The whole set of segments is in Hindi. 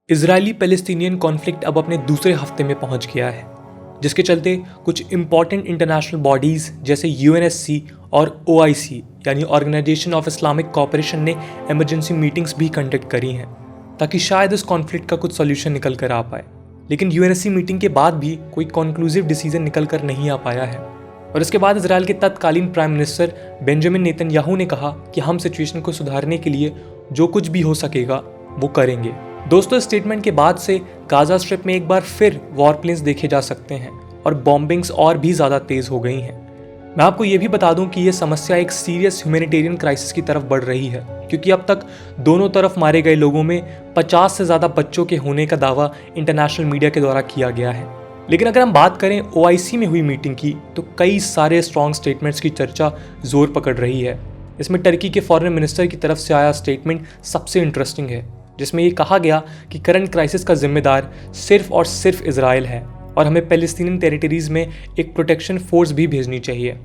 इजरायली पैलेस्टीनियन कॉन्फ्लिक्ट अब अपने दूसरे हफ्ते में पहुंच गया है, जिसके चलते कुछ इंपॉर्टेंट इंटरनेशनल बॉडीज़ जैसे यूएनएससी और ओआईसी यानी ऑर्गेनाइजेशन ऑफ इस्लामिक कोऑपरेशन ने इमरजेंसी मीटिंग्स भी कंडक्ट करी हैं ताकि शायद इस कॉन्फ्लिक्ट का कुछ सोल्यूशन निकल कर आ पाए। लेकिन यूएनएससी मीटिंग के बाद भी कोई कॉन्क्लूसिव डिसीजन निकल कर नहीं आ पाया है और इसके बाद इजराइल के तत्कालीन प्राइम मिनिस्टर बेंजामिन नेतन्याहू ने कहा कि हम सिचुएशन को सुधारने के लिए जो कुछ भी हो सकेगा वो करेंगे। दोस्तों, इस स्टेटमेंट के बाद से गाजा स्ट्रिप में एक बार फिर वॉर प्लेन्स देखे जा सकते हैं और बॉम्बिंग्स और भी ज़्यादा तेज़ हो गई हैं। मैं आपको ये भी बता दूं कि ये समस्या एक सीरियस ह्यूमैनिटेरियन क्राइसिस की तरफ बढ़ रही है, क्योंकि अब तक दोनों तरफ मारे गए लोगों में 50 से ज़्यादा बच्चों के होने का दावा इंटरनेशनल मीडिया के द्वारा किया गया है। लेकिन अगर हम बात करें ओआईसी में हुई मीटिंग की, तो कई सारे स्ट्रॉन्ग स्टेटमेंट्स की चर्चा जोर पकड़ रही है। इसमें टर्की के फॉरेन मिनिस्टर की तरफ से आया स्टेटमेंट सबसे इंटरेस्टिंग है, जिसमें ये कहा गया कि करंट क्राइसिस का जिम्मेदार सिर्फ और सिर्फ इजराइल है और हमें पैलेस्टीनियन टेरिटरीज में एक प्रोटेक्शन फोर्स भी भेजनी चाहिए।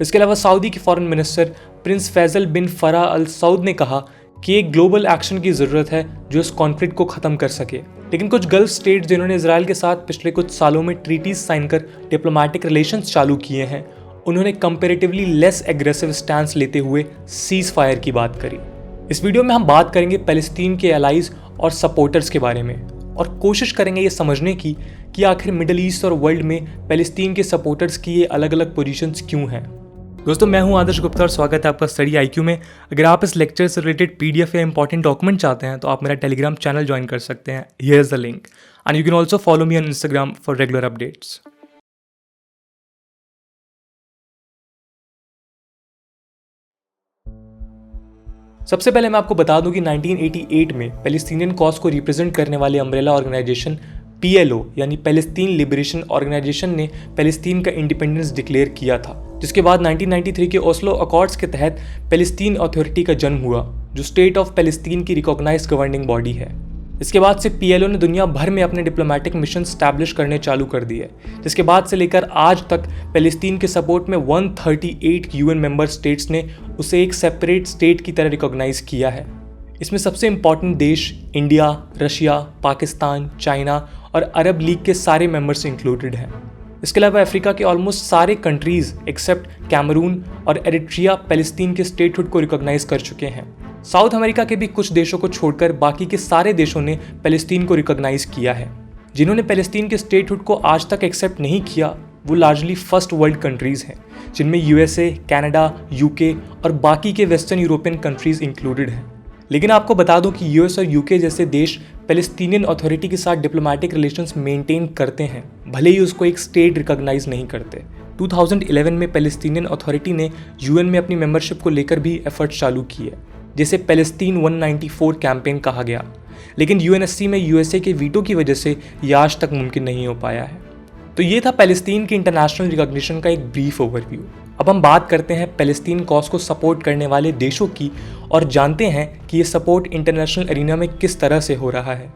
इसके अलावा सऊदी के फॉरेन मिनिस्टर प्रिंस फैजल बिन फराह अल सऊद ने कहा कि एक ग्लोबल एक्शन की ज़रूरत है जो इस कॉन्फ्लिक्ट को ख़त्म कर सके। लेकिन कुछ गल्फ स्टेट्स जिन्होंने इजराइल के साथ पिछले कुछ सालों में ट्रीटीज साइन कर डिप्लोमेटिक रिलेशंस चालू किए हैं, उन्होंने कंपेरेटिवली लेस एग्रेसिव स्टैंस लेते हुए सीज फायर की बात करी। इस वीडियो में हम बात करेंगे पैलेस्टीन के एलाइज और सपोर्टर्स के बारे में और कोशिश करेंगे ये समझने की कि आखिर मिडल ईस्ट और वर्ल्ड में पैलेस्टीन के सपोर्टर्स की ये अलग अलग पोजीशंस क्यों हैं। दोस्तों, मैं हूं आदर्श गुप्ता और स्वागत है आपका स्टडी आईक्यू में। अगर आप इस लेक्चर से रिलेटेड पीडीएफ या इंपॉर्टेंट डॉक्यूमेंट चाहते हैं तो आप मेरा टेलीग्राम चैनल ज्वाइन कर सकते हैं। Here is the link and you can also follow me on Instagram for regular updates. सबसे पहले मैं आपको बता दूं कि 1988 में पैलेस्टीनियन कॉज को रिप्रेजेंट करने वाले अम्ब्रेला ऑर्गेनाइजेशन पीएलओ यानी पैलेस्टीन लिबरेशन ऑर्गेनाइजेशन ने पैलेस्टीन का इंडिपेंडेंस डिक्लेयर किया था, जिसके बाद 1993 के ओस्लो अकॉर्ड्स के तहत पैलेस्टीन अथॉरिटी का जन्म हुआ, जो स्टेट ऑफ पैलेस्टीन की रिकॉग्नाइज्ड गवर्निंग बॉडी है। इसके बाद से पीएलओ ने दुनिया भर में अपने डिप्लोमेटिक मिशन स्टैब्लिश करने चालू कर दिए, जिसके बाद से लेकर आज तक पैलेस्टीन के सपोर्ट में 138 यूएन मेंबर स्टेट्स ने उसे एक सेपरेट स्टेट की तरह रिकॉग्नाइज किया है। इसमें सबसे इंपॉर्टेंट देश इंडिया, रशिया, पाकिस्तान, चाइना और अरब लीग के सारे मेंबर्स इंक्लूडेड हैं। इसके अलावा अफ्रीका के ऑलमोस्ट सारे कंट्रीज एक्सेप्ट कैमरून और एरिट्रिया पैलेस्टीन के स्टेटहुड को रिकॉग्नाइज कर चुके हैं। साउथ अमेरिका के भी कुछ देशों को छोड़कर बाकी के सारे देशों ने पैलेस्टीन को रिकॉग्नाइज किया है। जिन्होंने पैलेस्टीन के स्टेटहुड को आज तक एक्सेप्ट नहीं किया वो लार्जली फर्स्ट वर्ल्ड कंट्रीज़ हैं, जिनमें यूएसए, कनाडा, यूके और बाकी के वेस्टर्न यूरोपियन कंट्रीज़ इंक्लूडेड हैं। लेकिन आपको बता दूं कि यूएस और यूके जैसे देश पैलेस्टीनियन अथॉरिटी के साथ डिप्लोमेटिक रिलेशंस मेंटेन करते हैं, भले ही उसको एक स्टेट रिकॉग्नाइज नहीं करते। 2011 में पैलेस्टीनियन अथॉरिटी ने यूएन में अपनी मेंबरशिप को लेकर भी एफर्ट्स चालू किए, जिसे पैलेस्टीन 194 कैंपेन कहा गया। लेकिन यूएनएससी में यूएसए के वीटो की वजह से ये आज तक मुमकिन नहीं हो पाया है। तो ये था पैलेस्टीन की इंटरनेशनल रिकॉग्निशन का एक ब्रीफ ओवरव्यू। अब हम बात करते हैं पैलेस्टीन कॉज को सपोर्ट करने वाले देशों की और जानते हैं कि ये सपोर्ट इंटरनेशनल एरिना में किस तरह से हो रहा है।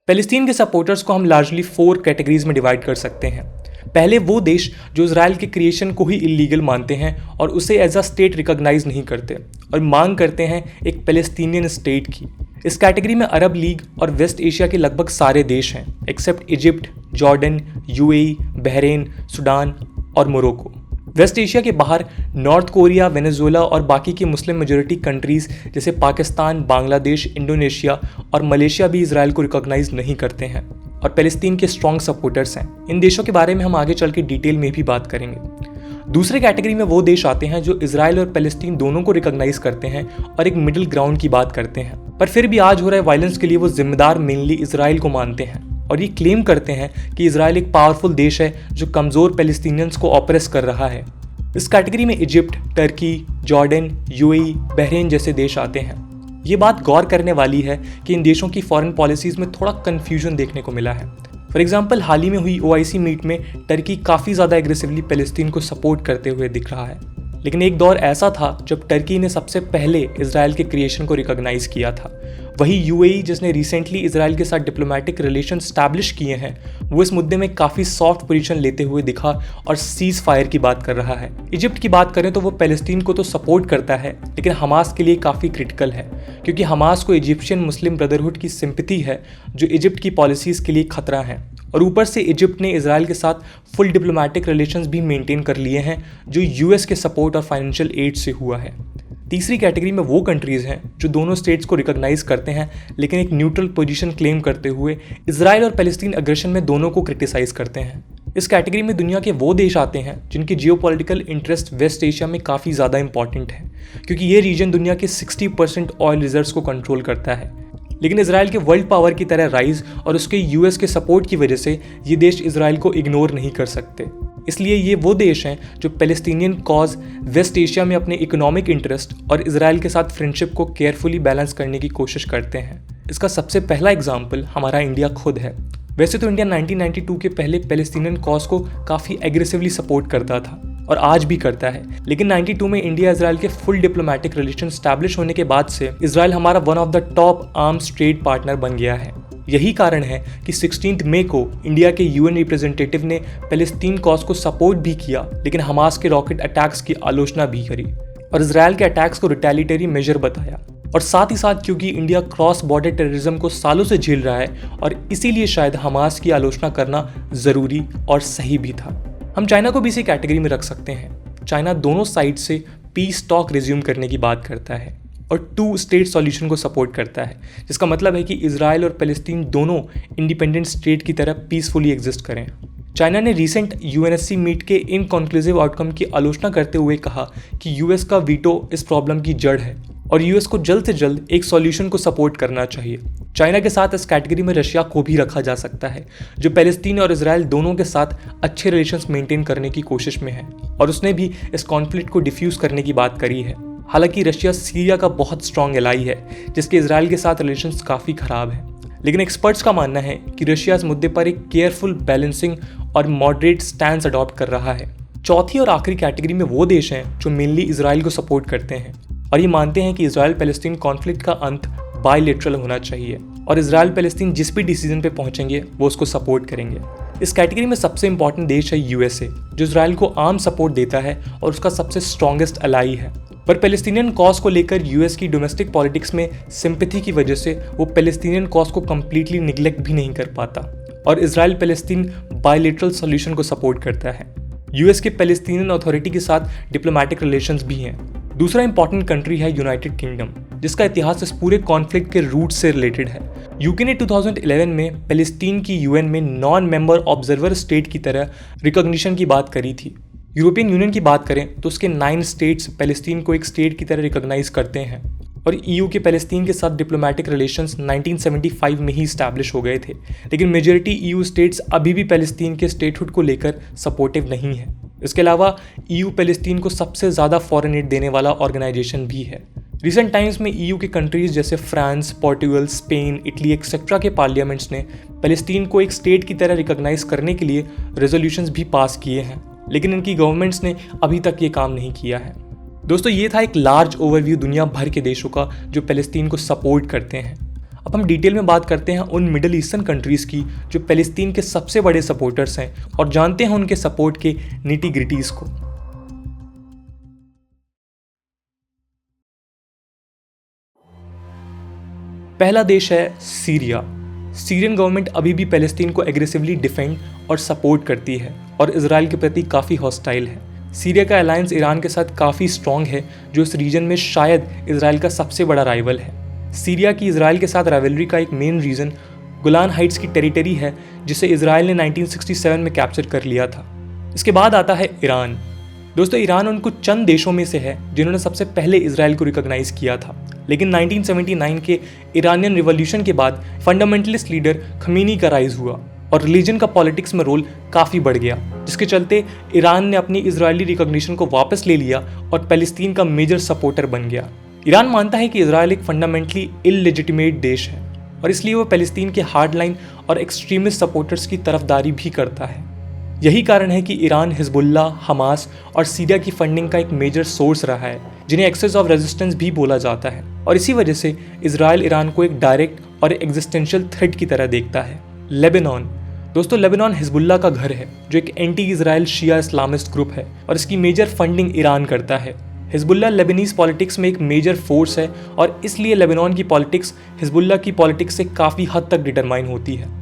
पैलेस्टीन के सपोर्टर्स को हम लार्जली 4 कैटेगरीज में डिवाइड कर सकते हैं। पहले वो देश जो इजराइल के क्रिएशन को ही इलीगल मानते हैं और उसे एज अ स्टेट रिकॉग्नाइज नहीं करते और मांग करते हैं एक पैलेस्टीनियन स्टेट की। इस कैटेगरी में अरब लीग और वेस्ट एशिया के लगभग सारे देश हैं except Egypt, Jordan, UAE, Bahrain, Sudan और मोरक्को। वेस्ट एशिया के बाहर नॉर्थ कोरिया, वेनेजुएला और बाकी की मुस्लिम मेजोरिटी कंट्रीज़ जैसे पाकिस्तान, बांग्लादेश, इंडोनेशिया और मलेशिया भी इजराइल को रिकॉग्नाइज नहीं करते हैं और पैलेस्टीन के स्ट्रॉन्ग सपोर्टर्स हैं। इन देशों के बारे में हम आगे चल के डिटेल में भी बात करेंगे। दूसरे कैटेगरी में वो देश आते हैं जो इजराइल और पैलेस्टीन दोनों को रिकॉग्नाइज करते हैं और एक मिडिल ग्राउंड की बात करते हैं, पर फिर भी आज हो रहे वायलेंस के लिए वो जिम्मेदार मेनली इजराइल को मानते हैं और ये क्लेम करते हैं कि इजराइल एक पावरफुल देश है जो कमज़ोर पैलेस्टीनियंस को ऑपरेस कर रहा है। इस कैटेगरी में Egypt, Turkey, Jordan, UAE, Bahrain जैसे देश आते हैं। ये बात गौर करने वाली है कि इन देशों की फॉरेन पॉलिसीज़ में थोड़ा कन्फ्यूजन देखने को मिला है। फॉर एग्जाम्पल, हाल ही में हुई ओआईसी मीट में टर्की काफ़ी ज़्यादा एग्रेसिवली पैलेस्टीन को सपोर्ट करते हुए दिख रहा है, लेकिन एक दौर ऐसा था जब टर्की ने सबसे पहले इजराइल के क्रिएशन को रिकॉग्नाइज किया था। वही यूएई, जिसने रिसेंटली इजराइल के साथ डिप्लोमेटिक रिलेशन स्टैब्लिश किए हैं, वो इस मुद्दे में काफ़ी सॉफ्ट पोजीशन लेते हुए दिखा और सीज फायर की बात कर रहा है। इजिप्ट की बात करें तो वो पैलेस्टीन को तो सपोर्ट करता है, लेकिन हमास के लिए काफ़ी क्रिटिकल है, क्योंकि हमास को इजिप्शियन मुस्लिम ब्रदरहुड की सिंपैथी है जो इजिप्ट की पॉलिसीज़ के लिए खतरा है। और ऊपर से इजिप्ट ने इजराइल के साथ फुल डिप्लोमेटिक रिलेशंस भी मेंटेन कर लिए हैं, जो यूएस के सपोर्ट और फाइनेंशियल एड से हुआ है। तीसरी कैटेगरी में वो कंट्रीज़ हैं जो दोनों स्टेट्स को रिकॉग्नाइज करते हैं, लेकिन एक न्यूट्रल पोजीशन क्लेम करते हुए इजराइल और पैलेस्टीन अग्रेशन में दोनों को क्रिटिसाइज करते हैं। इस कैटेगरी में दुनिया के वो देश आते हैं जिनकी जियोपॉलिटिकल इंटरेस्ट वेस्ट एशिया में काफ़ी ज़्यादा इंपॉर्टेंट है, क्योंकि ये रीजन दुनिया के 60% ऑयल रिजर्व्स को कंट्रोल करता है। लेकिन इजराइल के वर्ल्ड पावर की तरह राइज और उसके यूएस के सपोर्ट की वजह से ये देश इजराइल को इग्नोर नहीं कर सकते। इसलिए ये वो देश हैं जो पैलेस्टीनियन कॉज वेस्ट एशिया में अपने इकोनॉमिक इंटरेस्ट और इजराइल के साथ फ्रेंडशिप को केयरफुली बैलेंस करने की कोशिश करते हैं। इसका सबसे पहला एग्जाम्पल हमारा इंडिया खुद है। वैसे तो इंडिया 1992 के पहले पैलेस्टीनियन कॉज को काफ़ी एग्रेसिवली सपोर्ट करता था और आज भी करता है, लेकिन 92 में इंडिया इजराइल के फुल डिप्लोमेटिक रिलेशन स्टैब्लिश होने के बाद से इजराइल हमारा one of the top arms trade partner बन गया है। यही कारण है कि 16 मई को इंडिया के यूएन रिप्रेजेंटेटिव ने पैलेस्टीन कॉज को सपोर्ट भी किया, लेकिन हमास के रॉकेट अटैक्स की आलोचना भी करी और इजराइल के अटैक्स को रिटेलिटरी मेजर बताया। और साथ ही साथ क्योंकि इंडिया क्रॉस बॉर्डर टेररिज्म को सालों से झेल रहा है और इसीलिए शायद हमास की आलोचना करना ज़रूरी और सही भी था। हम चाइना को भी इसी कैटेगरी में रख सकते हैं। चाइना दोनों साइड से पीस टॉक रिज्यूम करने की बात करता है और 2 स्टेट सॉल्यूशन को सपोर्ट करता है, जिसका मतलब है कि इजराइल और पैलेस्टीन दोनों इंडिपेंडेंट स्टेट की तरह पीसफुली एग्जिस्ट करें। चाइना ने रीसेंट यूएनएससी मीट के इनकॉन्क्लूसिव आउटकम की आलोचना करते हुए कहा कि यूएस का वीटो इस प्रॉब्लम की जड़ है और यूएस को जल्द से जल्द एक सॉल्यूशन को सपोर्ट करना चाहिए। चाइना के साथ इस कैटेगरी में रशिया को भी रखा जा सकता है, जो पैलेस्टीन और इजराइल दोनों के साथ अच्छे रिलेशंस मेंटेन करने की कोशिश में है और उसने भी इस कॉन्फ्लिक्ट को डिफ्यूज करने की बात करी है। हालांकि रशिया सीरिया का बहुत स्ट्रॉन्ग एलाई है, जिसके इजराइल के साथ रिलेशंस काफ़ी खराब है, लेकिन एक्सपर्ट्स का मानना है कि रशिया इस मुद्दे पर एक केयरफुल बैलेंसिंग और मॉडरेट स्टैंड अडॉप्ट कर रहा है। चौथी और आखिरी कैटेगरी में वो देश हैं जो मेनली इजराइल को सपोर्ट करते हैं और ये मानते हैं कि इजराइल पैलेस्टीन कॉन्फ्लिक्ट का अंत बायलैटरल होना चाहिए और इजराइल पैलेस्टीन जिस भी डिसीजन पे पहुंचेंगे वो उसको सपोर्ट करेंगे। इस कैटेगरी में सबसे इंपॉर्टेंट देश है यूएसए, जो इजराइल को आर्म सपोर्ट देता है और उसका सबसे स्ट्रॉन्गेस्ट अलाई है। पर पैलेस्टीनियन कॉज को लेकर यूएस की डोमेस्टिक पॉलिटिक्स में सिंपैथी की वजह से वो पैलेस्टीनियन कॉज को कम्प्लीटली निगलेक्ट भी नहीं कर पाता और इजराइल पैलेस्टीन बायलैटरल सॉल्यूशन को सपोर्ट करता है। यूएस के पैलेस्टीनियन अथॉरिटी के साथ डिप्लोमेटिक रिलेशंस भी हैं। दूसरा इंपॉर्टेंट कंट्री है यूनाइटेड किंगडम, जिसका इतिहास इस पूरे कॉन्फ्लिक्ट के रूट से रिलेटेड है। यूके ने 2011 में पैलेस्टीन की यूएन में नॉन मेंबर ऑब्जर्वर स्टेट की तरह रिकॉग्निशन की बात करी थी। यूरोपियन यूनियन की बात करें तो उसके 9 स्टेट्स पैलेस्टीन को एक स्टेट की तरह रिकॉग्नाइज करते हैं और ईयू के पैलेस्टीन के साथ डिप्लोमेटिक रिलेशंस 1975 में ही स्टैब्लिश हो गए थे, लेकिन मेजॉरिटी ईयू स्टेट्स अभी भी पैलेस्टीन के स्टेटहुड को लेकर सपोर्टिव नहीं है। इसके अलावा ईयू पैलेस्टीन को सबसे ज़्यादा फॉरेन एड देने वाला ऑर्गेनाइजेशन भी है। रिसेंट टाइम्स में ईयू के कंट्रीज जैसे France, Portugal, Spain, Italy etcetera के पार्लियामेंट्स ने पैलेस्टीन को एक स्टेट की तरह रिकॉग्नाइज करने के लिए रेजोल्यूशंस भी पास किए हैं, लेकिन इनकी गवर्नमेंट्स ने अभी तक ये काम नहीं किया है। दोस्तों, ये था एक लार्ज ओवरव्यू दुनिया भर के देशों का जो पैलेस्टीन को सपोर्ट करते हैं। अब हम डिटेल में बात करते हैं उन मिडिल ईस्टर्न कंट्रीज़ की जो पैलेस्टीन के सबसे बड़े सपोर्टर्स हैं और जानते हैं उनके सपोर्ट के निटी ग्रिटीज़ को। पहला देश है सीरिया। सीरियन गवर्नमेंट अभी भी पैलेस्टीन को एग्रेसिवली डिफेंड और सपोर्ट करती है और इजराइल के प्रति काफ़ी हॉस्टाइल है। सीरिया का अलायंस ईरान के साथ काफ़ी स्ट्रॉन्ग है, जो इस रीजन में शायद इजराइल का सबसे बड़ा राइवल है। सीरिया की इजराइल के साथ राइवलरी का एक मेन रीज़न गोलान हाइट्स की टेरिटरी है, जिसे इजराइल ने 1967 में कैप्चर कर लिया था। इसके बाद आता है ईरान। दोस्तों, ईरान उन कुछ चंद देशों में से है जिन्होंने सबसे पहले इजराइल को रिकॉग्नाइज किया था, लेकिन 1979 के ईरानियन रिवॉल्यूशन के बाद फंडामेंटलिस्ट लीडर खमीनी का राइज हुआ और रिलीजन का पॉलिटिक्स में रोल काफ़ी बढ़ गया, जिसके चलते ईरान ने अपनी इजरायली रिकॉग्निशन को वापस ले लिया और पैलेस्टीन का मेजर सपोर्टर बन गया। ईरान मानता है कि इजराइल एक फंडामेंटली इललेजिटिमेट देश है और इसलिए वो पैलेस्टीन के हार्डलाइन और एक्सट्रीमिस्ट सपोर्टर्स की तरफदारी भी करता है। यही कारण है कि ईरान हिजबुल्ला, हमास और सीरिया की फंडिंग का एक मेजर सोर्स रहा है, जिन्हें एक्सेस ऑफ रेजिस्टेंस भी बोला जाता है। और इसी वजह से इजराइल ईरान को एक डायरेक्ट और एग्जिस्टेंशियल थ्रेट की तरह देखता है। लेबनान दोस्तों, लेबनान हिजबुल्ला का घर है, जो एक एंटी इजराइल शिया इस्लामिस्ट ग्रुप है और इसकी मेजर फंडिंग ईरान करता है। हिजबुल्ला लेबनीज पॉलिटिक्स में एक मेजर फोर्स है और इसलिए लेबनान की पॉलिटिक्स हिजबुल्ला की पॉलिटिक्स से काफ़ी हद तक डिटरमाइन होती है।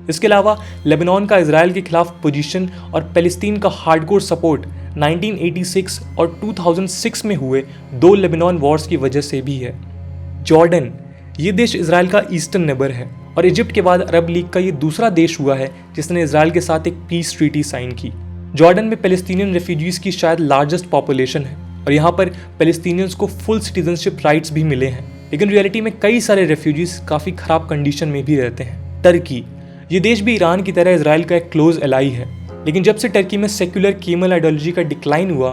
इसके अलावा लेबनान का इजराइल के खिलाफ पोजीशन और पैलेस्टीन का हार्डकोर सपोर्ट 1986 और 2006 में हुए 2 लेबनान वॉर्स की वजह से भी है। जॉर्डन, ये देश इजराइल का ईस्टर्न नेबर है और इजिप्ट के बाद अरब लीग का ये दूसरा देश हुआ है जिसने इजराइल के साथ एक पीस ट्रीटी साइन की। जॉर्डन में पैलेस्टीनियन रेफ्यूजीज की शायद लार्जेस्ट पॉपुलेशन है और यहाँ पर पैलेस्टीनियंस को फुल सिटीजनशिप राइट्स भी मिले हैं, लेकिन रियलिटी में कई सारे रेफ्यूजीज काफ़ी खराब कंडीशन में भी रहते हैं। टर्की, ये देश भी ईरान की तरह इजराइल का एक क्लोज एलाई है, लेकिन जब से टर्की में सेक्युलर कीमल आइडियोलॉजी का डिक्लाइन हुआ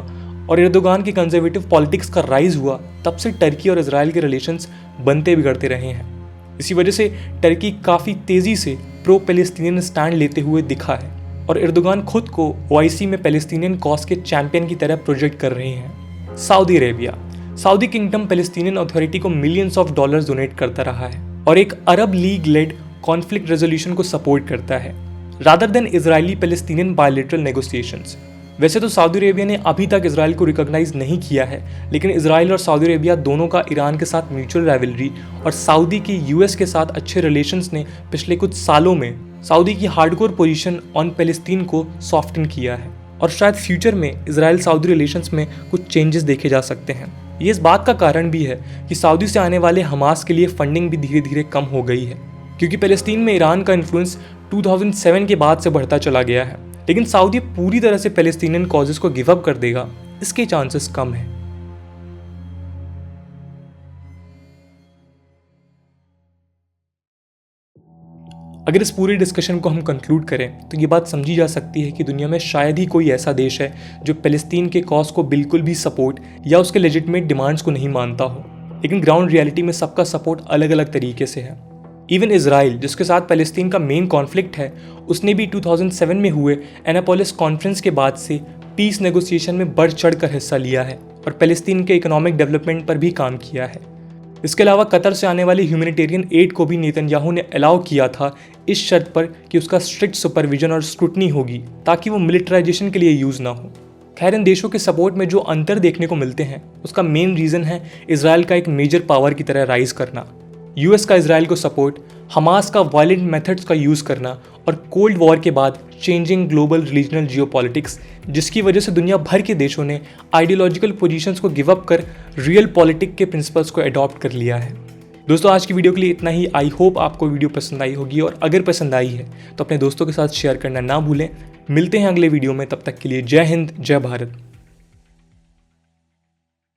और एर्दोगान की कंजर्वेटिव पॉलिटिक्स का राइज हुआ, तब से टर्की और इजराइल के रिलेशंस बनते बिगड़ते रहे हैं। इसी वजह से टर्की काफ़ी तेज़ी से प्रो पैलेस्टीनियन स्टैंड लेते हुए दिखा है और एर्दोगान खुद को ओआईसी में पैलेस्टीनियन कॉज के चैंपियन की तरह प्रोजेक्ट कर रहे हैं। Saudi Arabia, Saudi kingdom Palestinian authority को मिलियंस ऑफ डॉलर्स डोनेट करता रहा है और एक अरब लीग लेड कॉन्फ्लिक्ट रेजोल्यूशन को सपोर्ट करता है rather than Israeli Palestinian bilateral negotiations. वैसे तो सऊदी अरेबिया ने अभी तक इजराइल को रिकॉग्नाइज नहीं किया है, लेकिन इजराइल और सऊदी अरेबिया दोनों का ईरान के साथ म्यूचुअल राइवलरी और सऊदी की यूएस के साथ अच्छे रिलेशंस ने पिछले कुछ सालों में सऊदी की हार्डकोर पोजीशन ऑन पैलेस्टीन को सॉफ्टन किया है और शायद फ्यूचर में इजराइल सऊदी रिलेशंस में कुछ चेंजेस देखे जा सकते हैं। ये इस बात का कारण भी है कि सऊदी से आने वाले हमास के लिए फंडिंग भी धीरे धीरे कम हो गई है, क्योंकि पैलेस्टीन में ईरान का इन्फ्लुएंस 2007 के बाद से बढ़ता चला गया है। लेकिन सऊदी पूरी तरह से पैलेस्टीनियन कॉजेस को गिव अप कर देगा, इसके चांसेस कम हैं। अगर इस पूरी डिस्कशन को हम कंक्लूड करें तो ये बात समझी जा सकती है कि दुनिया में शायद ही कोई ऐसा देश है जो पैलेस्टीन के कॉज को बिल्कुल भी सपोर्ट या उसके लेजिटिमेट डिमांड्स को नहीं मानता हो, लेकिन ग्राउंड रियलिटी में सबका सपोर्ट अलग अलग तरीके से है। इवन इजराइल, जिसके साथ पैलेस्टीन का मेन कॉन्फ्लिक्ट है, उसने भी 2007 में हुए एनापोलिस कॉन्फ्रेंस के बाद से पीस नेगोशिएशन में बढ़ चढ़ कर हिस्सा लिया है और पैलेस्टीन के इकोनॉमिक डेवलपमेंट पर भी काम किया है। इसके अलावा कतर से आने वाली ह्यूमैनिटेरियन एड को भी नेतन्याहू ने अलाउ किया था इस शर्त पर कि उसका स्ट्रिक्ट सुपरविजन और स्क्रूटनी होगी ताकि वो मिलिटराइजेशन के लिए यूज़ ना हो। खैर, इन देशों के सपोर्ट में जो अंतर देखने को मिलते हैं उसका मेन रीज़न है इजराइल का एक मेजर पावर की तरह राइज करना, यूएस का इजराइल को सपोर्ट, हमास का वायलेंट मेथड्स का यूज़ करना और कोल्ड वॉर के बाद चेंजिंग ग्लोबल रीजनल जियोपॉलिटिक्स, जिसकी वजह से दुनिया भर के देशों ने आइडियोलॉजिकल पोजीशंस को गिव अप कर रियल पॉलिटिक के प्रिंसिपल्स को अडॉप्ट कर लिया है। दोस्तों, आज की वीडियो के लिए इतना ही। आई होप आपको वीडियो पसंद आई होगी और अगर पसंद आई है तो अपने दोस्तों के साथ शेयर करना ना भूलें। मिलते हैं अगले वीडियो में, तब तक के लिए जय हिंद, जय भारत।